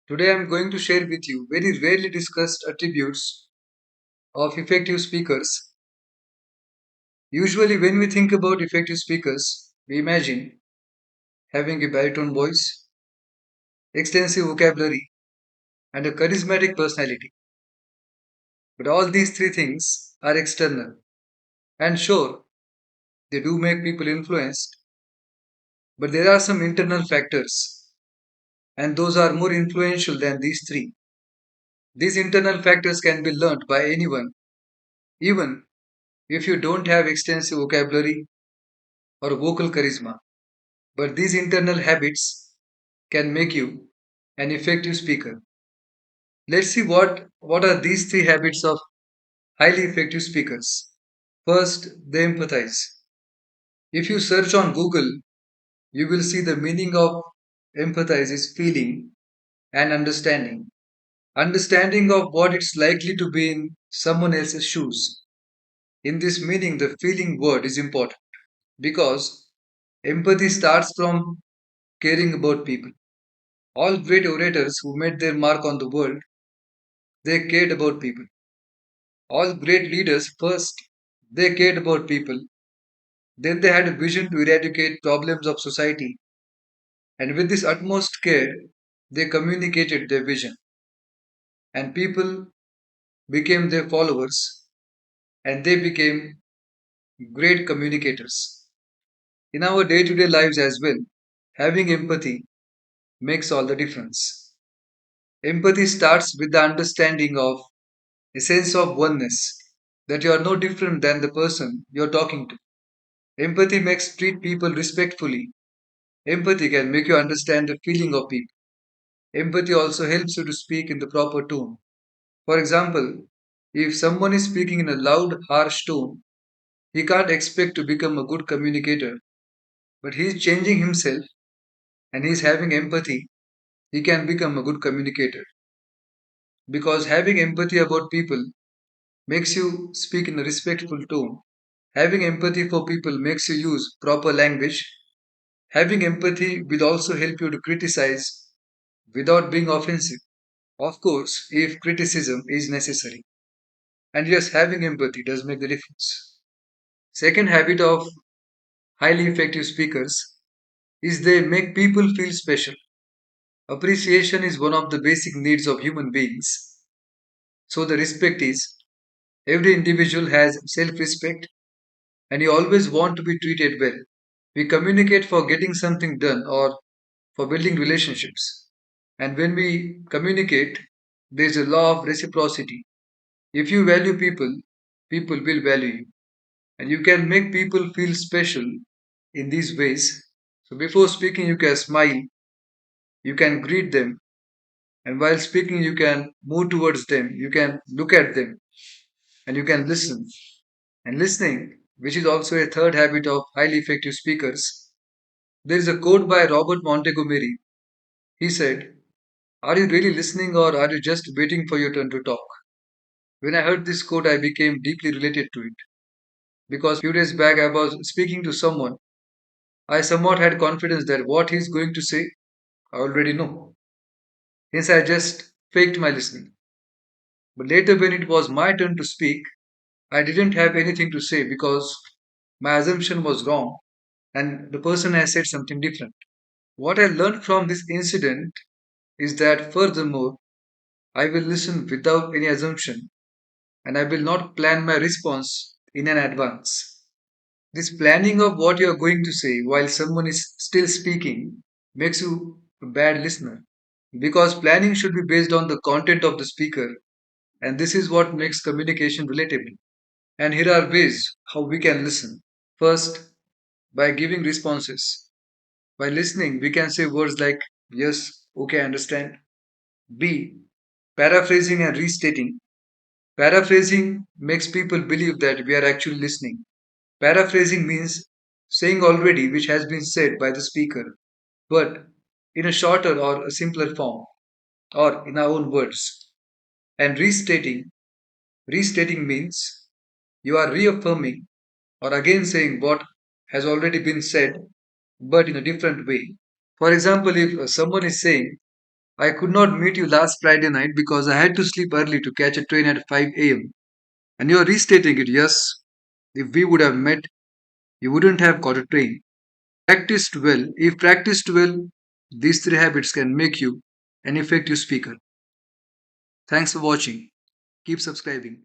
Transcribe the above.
Today I'm going to share with you very rarely discussed attributes of effective speakers. Usually, when we think about effective speakers, we imagine having a baritone voice, extensive vocabulary, and a charismatic personality. But all these three things are external. And sure, they do make people influenced, but there are some internal factors, and those are more influential than these three. These internal factors can be learned by anyone, even if you don't have extensive vocabulary or vocal charisma. But these internal habits can make you an effective speaker. Let's see what are these three habits of highly effective speakers. First, they empathize. If you search on Google, you will see the meaning of empathize is feeling and understanding. Understanding of what it's likely to be in someone else's shoes. In this meaning, the feeling word is important because empathy starts from caring about people. All great orators who made their mark on the world, they cared about people. All great leaders, first, they cared about people. Then they had a vision to eradicate problems of society. And with this utmost care, they communicated their vision. And people became their followers. And they became great communicators. In our day to day lives as well, having empathy makes all the difference. Empathy starts with the understanding of a sense of oneness, that you are no different than the person you are talking to. Empathy makes treat people respectfully. Empathy can make you understand the feeling of people. Empathy also helps you to speak in the proper tone. For example, if someone is speaking in a loud, harsh tone, he can't expect to become a good communicator. But he is changing himself and he is having empathy, he can become a good communicator. Because having empathy about people makes you speak in a respectful tone. Having empathy for people makes you use proper language. Having empathy will also help you to criticize without being offensive. Of course, if criticism is necessary. And yes, having empathy does make the difference. Second habit of highly effective speakers is they make people feel special. Appreciation is one of the basic needs of human beings. So the respect is every individual has self respect and you always want to be treated well. We communicate for getting something done or for building relationships. And when we communicate, there's a law of reciprocity. If you value people, people will value you. And you can make people feel special in these ways. So before speaking, you can smile, you can greet them, and while speaking, you can move towards them, you can look at them, and you can listen. And listening, which is also a third habit of highly effective speakers, there is a quote by Robert Montgomery. He said, "Are you really listening or are you just waiting for your turn to talk?" When I heard this quote, I became deeply related to it because few days back I was speaking to someone. I somewhat had confidence that what he's going to say, I already know. Hence, I just faked my listening. But later, when it was my turn to speak, I didn't have anything to say because my assumption was wrong and the person has said something different. What I learned from this incident is that furthermore, I will listen without any assumption and I will not plan my response in an advance. This planning of what you are going to say while someone is still speaking makes you a bad listener because planning should be based on the content of the speaker, and this is what makes communication relatable. And here are ways how we can listen. First, by giving responses. By listening, we can say words like yes, okay, I understand. B. Paraphrasing and restating. Paraphrasing makes people believe that we are actually listening. Paraphrasing means saying already which has been said by the speaker, but in a shorter or a simpler form, or in our own words. And restating means you are reaffirming or again saying what has already been said, but in a different way. For example, if someone is saying, I could not meet you last Friday night because I had to sleep early to catch a train at 5 am. And you're restating it, yes. If we would have met, you wouldn't have caught a train. If practiced well, these three habits can make you an effective speaker. Thanks for watching. Keep subscribing.